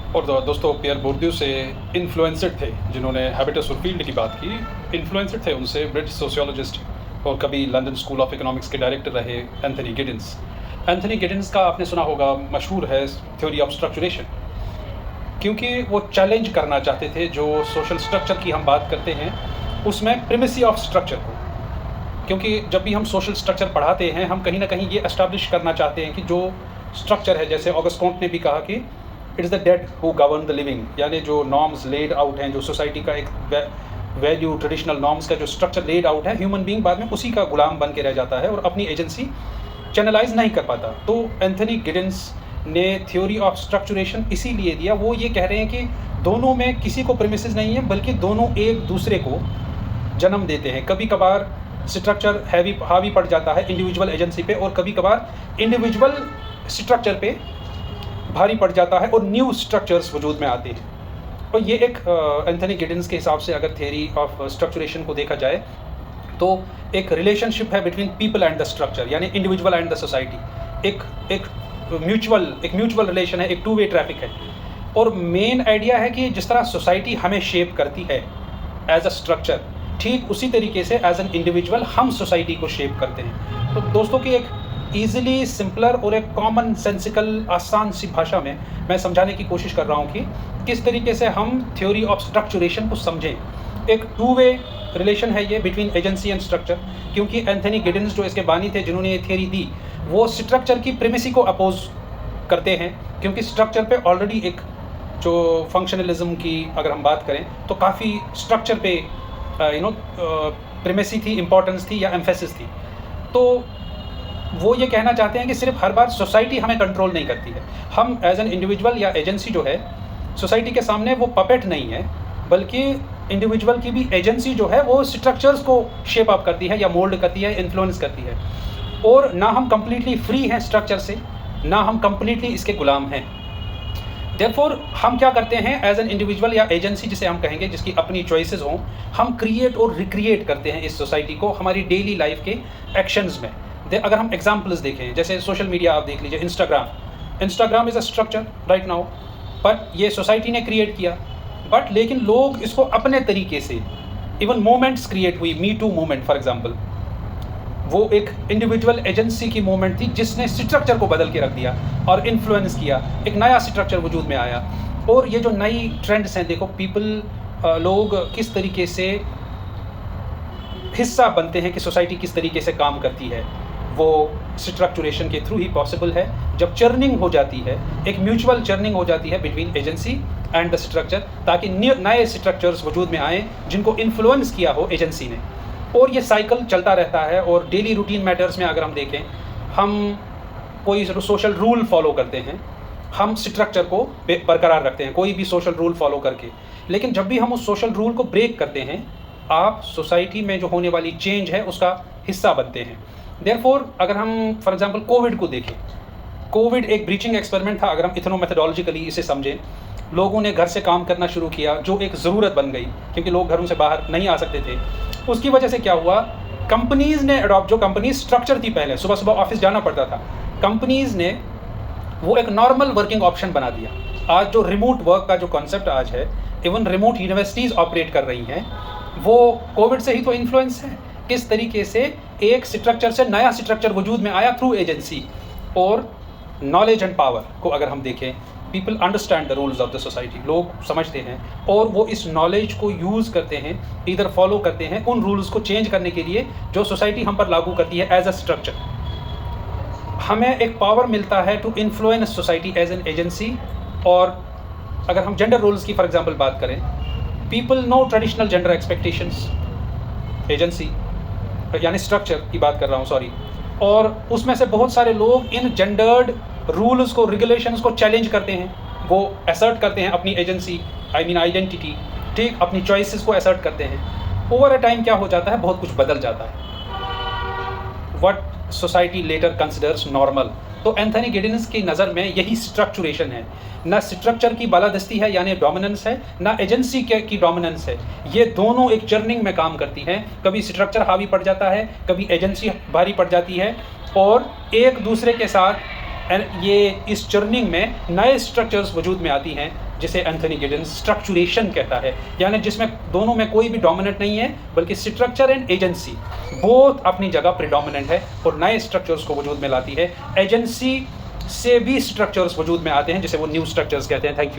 और दोस्तों पियर बोर्डियू से इन्फ्लुएंसड थे, जिन्होंने हैबिटस ऑफ फील्ड की बात की, इन्फ्लुएंसड थे उनसे ब्रिटिश सोशियोलॉजिस्ट और कभी लंदन स्कूल ऑफ इकोनॉमिक्स के डायरेक्टर रहे एंथनी गिडिंस। एंथनी गिडिंस का आपने सुना होगा, मशहूर है थ्योरी ऑफ स्ट्रक्चरेशन, क्योंकि वो चैलेंज करना चाहते थे जो सोशल स्ट्रक्चर की हम बात करते हैं उसमें प्रिमेसी ऑफ स्ट्रक्चर को। क्योंकि जब भी हम सोशल स्ट्रक्चर पढ़ाते हैं हम कहीं ना कहीं ये एस्टैब्लिश करना चाहते हैं कि जो स्ट्रक्चर है, जैसे ऑगस्ट कॉम्ट ने भी कहा कि it is the dead who govern the living, यानी जो नॉर्म्स लेड आउट हैं, जो सोसाइटी का एक वैल्यू ट्रेडिशनल नॉर्म्स का जो स्ट्रक्चर लेड आउट है, ह्यूमन बीइंग बाद में उसी का गुलाम बन के रह जाता है और अपनी एजेंसी चैनलाइज नहीं कर पाता। तो एंथनी गिडिंस ने थ्योरी ऑफ स्ट्रक्चरेशन इसीलिए दिया। वो ये कह रहे हैं कि दोनों में किसी को प्रेमिसेस नहीं है, बल्कि दोनों एक दूसरे को जन्म देते हैं। कभी कभार स्ट्रक्चर हावी पड़ जाता है इंडिविजुअल एजेंसी पे, और कभी कभार इंडिविजुअल स्ट्रक्चर पे भारी पड़ जाता है और न्यू स्ट्रक्चर्स वजूद में आते हैं। और ये एक एंथनी गिडिंस के हिसाब से अगर थ्योरी ऑफ स्ट्रक्चरेशन को देखा जाए तो एक रिलेशनशिप है between people and the structure, यानी इंडिविजुअल एंड द सोसाइटी। एक म्यूचुअल रिलेशन है, एक टू वे ट्रैफिक है। और मेन आइडिया है कि जिस तरह सोसाइटी हमें शेप करती है एज अ स्ट्रक्चर, ठीक उसी तरीके से एज एन इंडिविजुअल हम सोसाइटी को शेप करते हैं। तो दोस्तों की एक ईजिली सिंपलर और एक कॉमन सेंसिकल आसान सी भाषा में मैं समझाने की कोशिश कर रहा हूँ कि किस तरीके से हम थ्योरी ऑफ स्ट्रक्चरेशन को समझें। एक टू वे रिलेशन है ये बिटवीन एजेंसी एंड स्ट्रक्चर, क्योंकि एंथनी गिडिंस जो इसके बानी थे, जिन्होंने ये थियरी दी, वो स्ट्रक्चर की प्रेमिसी को अपोज करते हैं, क्योंकि स्ट्रक्चर पे ऑलरेडी एक जो फंक्शनलिज्म की अगर हम बात करें तो काफ़ी स्ट्रक्चर पे प्रेमिसी थी, इम्पोर्टेंस थी या एम्फेसिस थी। तो वो ये कहना चाहते हैं कि सिर्फ हर बार सोसाइटी हमें कंट्रोल नहीं करती है, हम एज एन इंडिविजुअल या एजेंसी जो है सोसाइटी के सामने वो पपेट नहीं है, बल्कि इंडिविजुअल की भी एजेंसी जो है वो स्ट्रक्चर्स को शेप अप करती है या मोल्ड करती है, इन्फ्लुएंस करती है। और ना हम कम्प्लीटली फ्री हैं स्ट्रक्चर से, ना हम कम्प्लीटली इसके गुलाम हैं। देयरफॉर हम क्या करते हैं एज एन इंडिविजुअल या एजेंसी जिसे हम कहेंगे, जिसकी अपनी चॉइसेस हों, हम क्रिएट और रिक्रिएट करते हैं इस सोसाइटी को हमारी डेली लाइफ के एक्शंस में। अगर हम एग्जांपल्स देखें, जैसे सोशल मीडिया आप देख लीजिए, Instagram is a structure right now, पर ये सोसाइटी ने क्रिएट किया, बट लेकिन लोग इसको अपने तरीके से, इवन मोमेंट्स क्रिएट हुई, me too movement for example, वो एक इंडिविजुअल एजेंसी की मूवमेंट थी जिसने स्ट्रक्चर को बदल के रख दिया और इन्फ्लुएंस किया, एक नया स्ट्रक्चर वजूद में आया। और ये जो नई ट्रेंड्स हैं, देखो लोग किस तरीके से हिस्सा बनते हैं कि सोसाइटी किस तरीके से काम करती है, वो स्ट्रक्चरेशन के थ्रू ही पॉसिबल है। जब चर्निंग हो जाती है, एक म्यूचुअल चर्निंग हो जाती है between agency and the structure, ताकि नए स्ट्रक्चर्स वजूद में आए जिनको इन्फ्लुएंस किया हो एजेंसी ने। और ये साइकिल चलता रहता है। और डेली रूटीन मैटर्स में अगर हम देखें, हम कोई सोशल रूल फॉलो करते हैं, हम स्ट्रक्चर को बरकरार रखते हैं कोई भी सोशल रूल फॉलो करके, लेकिन जब भी हम उस सोशल रूल को ब्रेक करते हैं, आप सोसाइटी में जो होने वाली चेंज है उसका हिस्सा बनते हैं। देयरफॉर अगर हम फॉर एग्जांपल कोविड को देखें, कोविड एक ब्रीचिंग एक्सपेरिमेंट था। अगर हम इथनो मेथडोलॉजिकली इसे समझें, लोगों ने घर से काम करना शुरू किया, जो एक ज़रूरत बन गई, क्योंकि लोग घरों से बाहर नहीं आ सकते थे। उसकी वजह से क्या हुआ, कंपनीज़ ने अडॉप्ट, जो कंपनी स्ट्रक्चर थी पहले, सुबह सुबह ऑफिस जाना पड़ता था, कंपनीज़ ने वो एक नॉर्मल वर्किंग ऑप्शन बना दिया। आज जो रिमोट वर्क का जो कॉन्सेप्ट आज है, इवन रिमोट यूनिवर्सिटीज़ ऑपरेट कर रही हैं, वो कोविड से ही तो इन्फ्लुएंस है। किस तरीके से एक स्ट्रक्चर से नया स्ट्रक्चर वजूद में आया थ्रू एजेंसी। और नॉलेज एंड पावर को अगर हम देखें, people understand the rules of the society, लोग समझते हैं और वो इस नॉलेज को यूज़ करते हैं, इधर फॉलो करते हैं उन रूल्स को चेंज करने के लिए जो सोसाइटी हम पर लागू करती है एज अ स्ट्रक्चर। हमें एक पावर मिलता है to influence society as an agency. और अगर हम जेंडर रोल्स की फॉर एग्जांपल बात करें, people know traditional gender expectations, agency यानी स्ट्रक्चर की बात कर रहा हूँ, सॉरी। और उसमें से बहुत सारे लोग इन जेंडर्ड रूल्स को, रेगुलेशंस को चैलेंज करते हैं, वो असर्ट करते हैं अपनी एजेंसी, आई मीन आइडेंटिटी, ठीक, अपनी चॉइसेस को असर्ट करते हैं। ओवर अ टाइम क्या हो जाता है, बहुत कुछ बदल जाता है, what society later considers normal. तो एंथनी गिडिंस की नज़र में यही स्ट्रक्चरेशन है। ना स्ट्रक्चर की बालादस्ती है यानी डोमिनेंस है, ना एजेंसी की डोमिनेंस है। ये दोनों एक चर्निंग में काम करती हैं। कभी स्ट्रक्चर हावी पड़ जाता है, कभी एजेंसी भारी पड़ जाती है, और एक दूसरे के साथ ये इस चर्निंग में नए स्ट्रक्चर्स वजूद में आती हैं जिसे एंथनी गिडेंस स्ट्रक्चुरेशन कहता है, यानी जिसमें दोनों में कोई भी डोमिनेंट नहीं है बल्कि स्ट्रक्चर एंड एजेंसी बोथ अपनी जगह प्रिडोमिनेंट है और नए स्ट्रक्चर्स को वजूद में लाती है। एजेंसी से भी स्ट्रक्चर्स वजूद में आते हैं जिसे वो न्यू स्ट्रक्चर्स कहते हैं। Thank you.